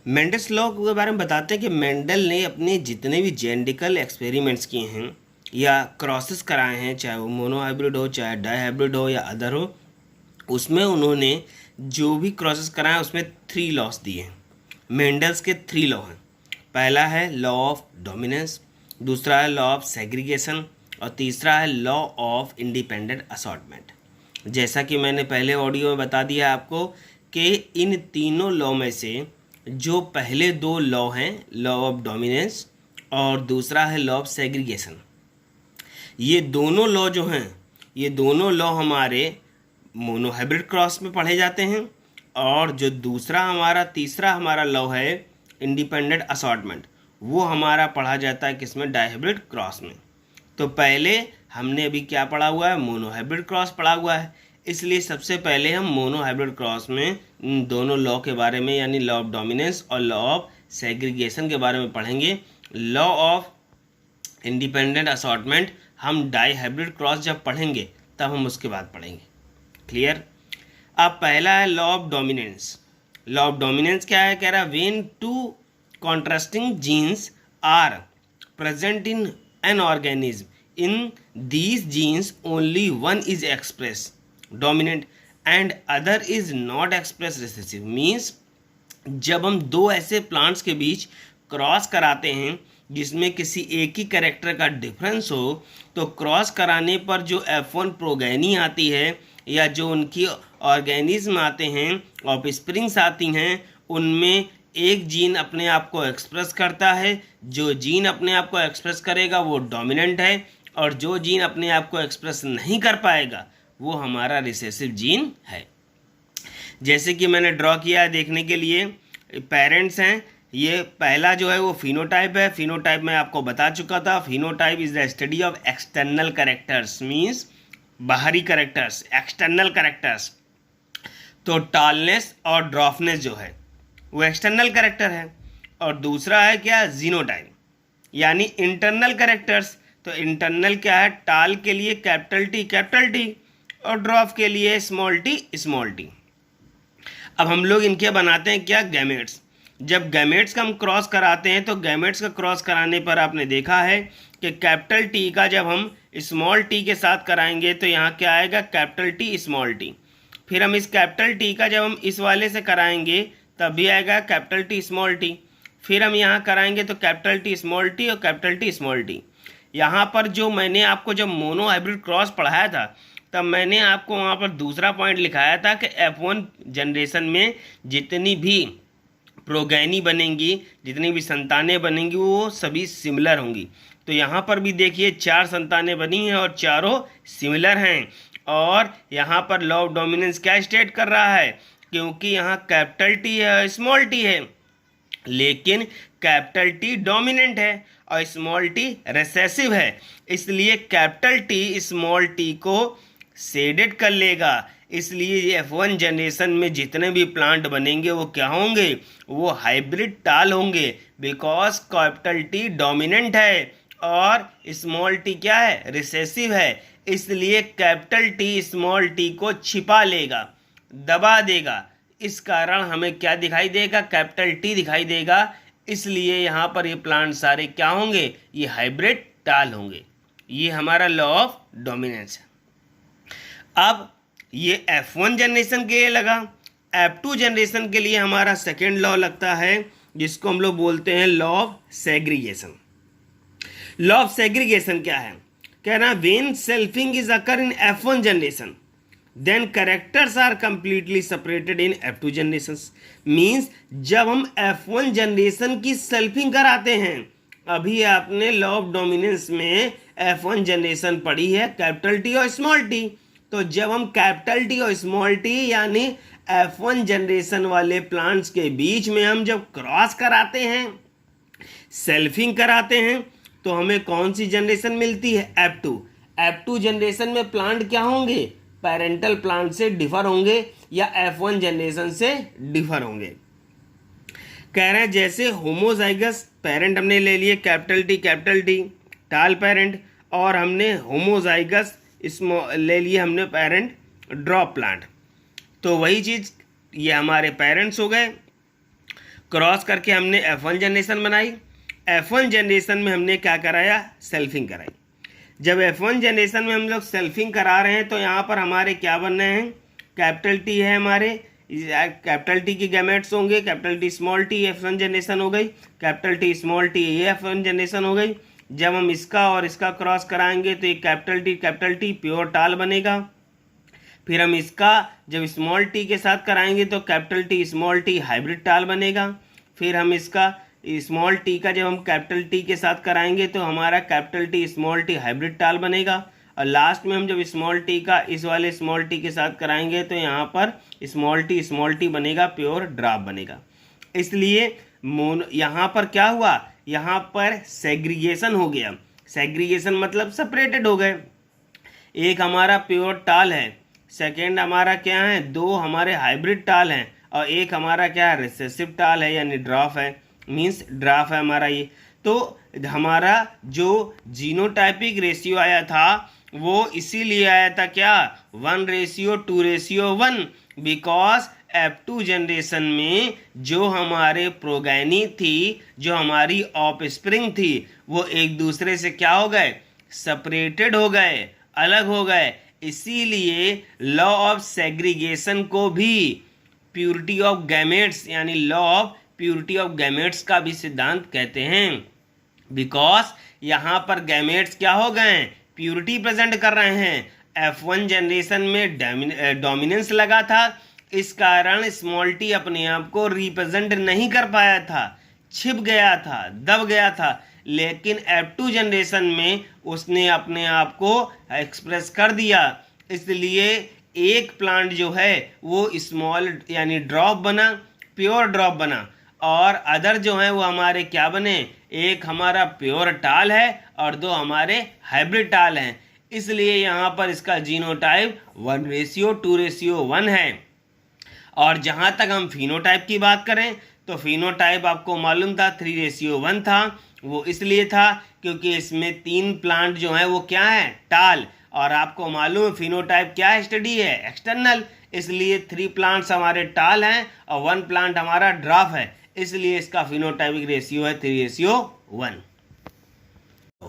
Mendel's law के बारे में बताते हैं कि मेंडल ने अपने जितने भी जेनेटिकल एक्सपेरिमेंट्स किए हैं या क्रॉसेस कराए हैं, चाहे वो मोनोहाइब्रिड हो, चाहे डाईहाइब्रिड हो या अदर हो, उसमें उन्होंने जो भी क्रॉसेस कराए हैं उसमें 3 लॉस दिए हैं। मेंडल्स के 3 लॉ हैं। पहला है लॉ ऑफ डोमिनेंस, दूसरा है लॉ ऑफ सेग्रीगेशन और तीसरा है लॉ ऑफ इंडिपेंडेंट असॉर्टमेंट। जैसा कि मैंने पहले ऑडियो में बता दिया आपको कि इन तीनों लॉ में से जो पहले 2 लॉ हैं, लॉ ऑफ डोमिनेंस और दूसरा है लॉ ऑफ सेग्रीगेशन, ये दोनों लॉ जो हैं, ये दोनों लॉ हमारे मोनोहाइब्रिड क्रॉस में पढ़े जाते हैं और जो तीसरा हमारा लॉ है इंडिपेंडेंट असॉर्टमेंट, वो हमारा पढ़ा जाता है किसमें? डाईहाइब्रिड क्रॉस में। तो पहले हमने अभी क्या पढ़ा हुआ है? मोनोहाइब्रिड क्रॉस पढ़ा हुआ है, इसलिए सबसे पहले हम मोनोहाइब्रिड क्रॉस में इन दोनों लॉ के बारे में यानी लॉ ऑफ डोमिनेंस और लॉ ऑफ सेग्रीगेशन के बारे में पढ़ेंगे। लॉ ऑफ इंडिपेंडेंट असॉर्टमेंट हम डाईहाइब्रिड क्रॉस जब पढ़ेंगे तब हम उसके बाद पढ़ेंगे। क्लियर? अब पहला है law of dominance. Law of dominance क्या है? कह रहा है when 2 contrasting genes are present in an organism, in these genes only one is expressed dominant and other is not expressed recessive। Means जब हम 2 ऐसे प्लांट्स के बीच क्रॉस कराते हैं जिसमें किसी एक ही कैरेक्टर का डिफरेंस हो, तो क्रॉस कराने पर जो F1 प्रोगेनी आती है या जो उनकी ऑर्गेनिज्म आते हैं, ऑफस्प्रिंग्स आती हैं, उनमें एक जीन अपने आप को एक्सप्रेस करता है। जो जीन अपने आप को एक्सप्रेस करेगा वो डोमिनेंट है और जो जीन अपने आप को एक्सप्रेस नहीं कर पाएगा वो हमारा रिसेसिव जीन है। जैसे कि मैंने ड्रॉ किया है देखने के लिए, पेरेंट्स हैं। ये पहला जो है वो फिनोटाइप है। फिनोटाइप मैं आपको बता चुका था। Phenotype is the study of external characters, means बाहरी कैरेक्टर्स, एक्सटर्नल कैरेक्टर्स। तो टॉलनेस और ड्रॉफनेस जो है वो एक्सटर्नल कैरेक्टर है और दूसरा है क्या? जीनोटाइप, यानी इंटरनल कैरेक्टर्स। तो इंटरनल क्या है? टाल के लिए कैपिटल टी और ड्रॉफ के लिए स्मॉल टी। अब हम लोग इनके बनाते हैं क्या? गैमेट्स। जब गैमेट्स का हम क्रॉस कराते हैं तो गैमेट्स का क्रॉस कराने पर आपने देखा है कि कैपिटल टी का जब हम स्मॉल टी के साथ कराएंगे तो यहाँ क्या आएगा? Capital T small T. फिर हम इस कैपिटल टी का जब हम इस वाले से कराएंगे तब भी आएगा कैपिटल टी स्मॉल टी। फिर हम यहाँ कराएंगे तो कैपिटल टी स्मॉल टी और कैपिटल टी स्मॉल टी। यहाँ पर जो मैंने आपको जब मोनो हाइब्रिड क्रॉस पढ़ाया था तब मैंने आपको वहाँ पर दूसरा पॉइंट लिखाया था कि F1 जनरेशन में जितनी भी प्रोगेनी बनेंगी, जितनी भी संतानें बनेंगी वो सभी सिमिलर होंगी। तो यहाँ पर भी देखिए 4 संतानें बनी हैं और चारों सिमिलर हैं। और यहाँ पर लॉ ऑफ डोमिनेंस क्या स्टेट कर रहा है? क्योंकि यहाँ कैपिटल टी है, स्मॉल टी है, लेकिन कैपिटल टी डोमिनेंट है और स्मॉल टी रिसेसिव है, इसलिए कैपिटल टी स्मॉल टी को शेडेड कर लेगा। इसलिए F1 जनरेशन में जितने भी प्लांट बनेंगे वो क्या होंगे? वो हाइब्रिड टाल होंगे, बिकॉज कैपिटल टी डोमिनेंट है और स्मॉल टी क्या है? रिसेसिव है। इसलिए कैपिटल टी स्मॉल टी को छिपा लेगा, दबा देगा। इस कारण हमें क्या दिखाई देगा? कैपिटल टी दिखाई देगा। इसलिए यहाँ पर ये प्लांट सारे क्या होंगे? ये हाइब्रिड टाल होंगे। ये हमारा लॉ ऑफ डोमिनेंस है। अब ये F1 जनरेशन के लिए लगा। F2 जनरेशन के लिए हमारा सेकेंड लॉ लगता है जिसको हम लोग बोलते हैं law of segregation. Law of segregation क्या है? कह रहा है when selfing is occur in F1 generation then characters are completely separated in F2 generation. Means जब हम F1 जनरेशन की सेल्फिंग कराते हैं, अभी आपने लॉ ऑफ डोमिनेंस में F1 जनरेशन पढ़ी है कैपिटल टी और स्मॉल टी। तो जब हम कैपिटल टी और स्मॉल टी यानी F1 जनरेशन वाले प्लांट्स के बीच में हम जब क्रॉस कराते हैं, सेल्फिंग कराते हैं, तो हमें कौन सी जनरेशन मिलती है? F2। F2 जनरेशन में प्लांट क्या होंगे? पेरेंटल प्लांट से डिफर होंगे या F1 जनरेशन से डिफर होंगे। कह रहे हैं जैसे होमोजाइगस पेरेंट हमने ले लिए कैपिटल टी टाल पेरेंट, और हमने होमोजाइगस ले लिए हमने पेरेंट ड्रॉप प्लांट। तो वही चीज़ ये हमारे पेरेंट्स हो गए। क्रॉस करके हमने F1 जनरेशन बनाई। F1 जनरेशन में हमने क्या कराया, सेल्फिंग कराई। जब F1 जनरेशन में हम लोग सेल्फिंग करा रहे हैं तो यहाँ पर हमारे क्या बन रहे हैं, कैपिटल टी है हमारे, कैपिटल टी की गैमेट्स होंगे, capital T small T, F1 generation हो गई, कैपिटल टी स्मॉल टी, ये F1 जनरेशन हो गई। जब हम इसका और इसका क्रॉस कराएंगे तो ये कैपिटल टी प्योर टाल बनेगा। फिर हम इसका जब स्मॉल टी के साथ कराएंगे तो capital T small T hybrid टाल बनेगा। फिर हम इसका स्मॉल टी का जब हम कैपिटल टी के साथ कराएंगे तो हमारा capital T small T hybrid टाल बनेगा। और लास्ट में हम जब स्मॉल टी का इस वाले स्मॉल टी के साथ कराएंगे तो यहाँ पर स्मॉल टी बनेगा, प्योर ड्रॉप बनेगा। इसलिए यहाँ पर क्या हुआ, यहाँ पर सेग्रीगेशन हो गया। सेग्रीगेशन मतलब सेपरेटेड हो गए। एक हमारा प्योर टाल है, सेकेंड हमारा क्या है, दो हमारे हाइब्रिड टाल हैं, और एक हमारा क्या है, रिसेसिव टाल है यानी ड्रॉप है, मीन्स ड्रॉप है हमारा ये। तो हमारा जो जीनोटाइपिक रेशियो आया था वो इसीलिए आया था क्या, 1:2:1, बिकॉज F2 जनरेशन में जो हमारे प्रोगैनी थी, जो हमारी ऑफस्प्रिंग थी, वो एक दूसरे से क्या हो गए, सेपरेटेड हो गए, अलग हो गए। इसीलिए लॉ ऑफ सेग्रीगेशन को भी प्यूरिटी ऑफ गैमेट्स यानी law of purity of gametes का भी सिद्धांत कहते हैं। बिकॉज यहाँ पर गैमेट्स क्या हो गए, प्यूरिटी प्रेजेंट कर रहे हैं। F1 जनरेशन में डोमिनेंस लगा था, इस कारण स्मॉल टी अपने आप को रिप्रेजेंट नहीं कर पाया था, छिप गया था, दब गया था। लेकिन F2 जनरेशन में उसने अपने आप को एक्सप्रेस कर दिया। इसलिए एक प्लांट जो है वो स्मॉल यानी ड्रॉप बना, प्योर ड्रॉप बना, और अदर जो है वो हमारे क्या बने, एक हमारा प्योर टाल है और दो हमारे हाइब्रिड टाल हैं। इसलिए यहाँ पर इसका जीनोटाइप 1:2:1 है। और जहाँ तक हम फिनोटाइप की बात करें तो फिनोटाइप आपको मालूम था 3:1 था। वो इसलिए था क्योंकि इसमें 3 प्लांट जो हैं वो क्या है, टाल, और आपको मालूम है फिनोटाइप क्या है, स्टडी है एक्सटर्नल। इसलिए 3 प्लांट्स हमारे टाल हैं और 1 प्लांट हमारा ड्रॉप है, इसलिए इसका फिनोटाइपिक रेशियो है 3:1।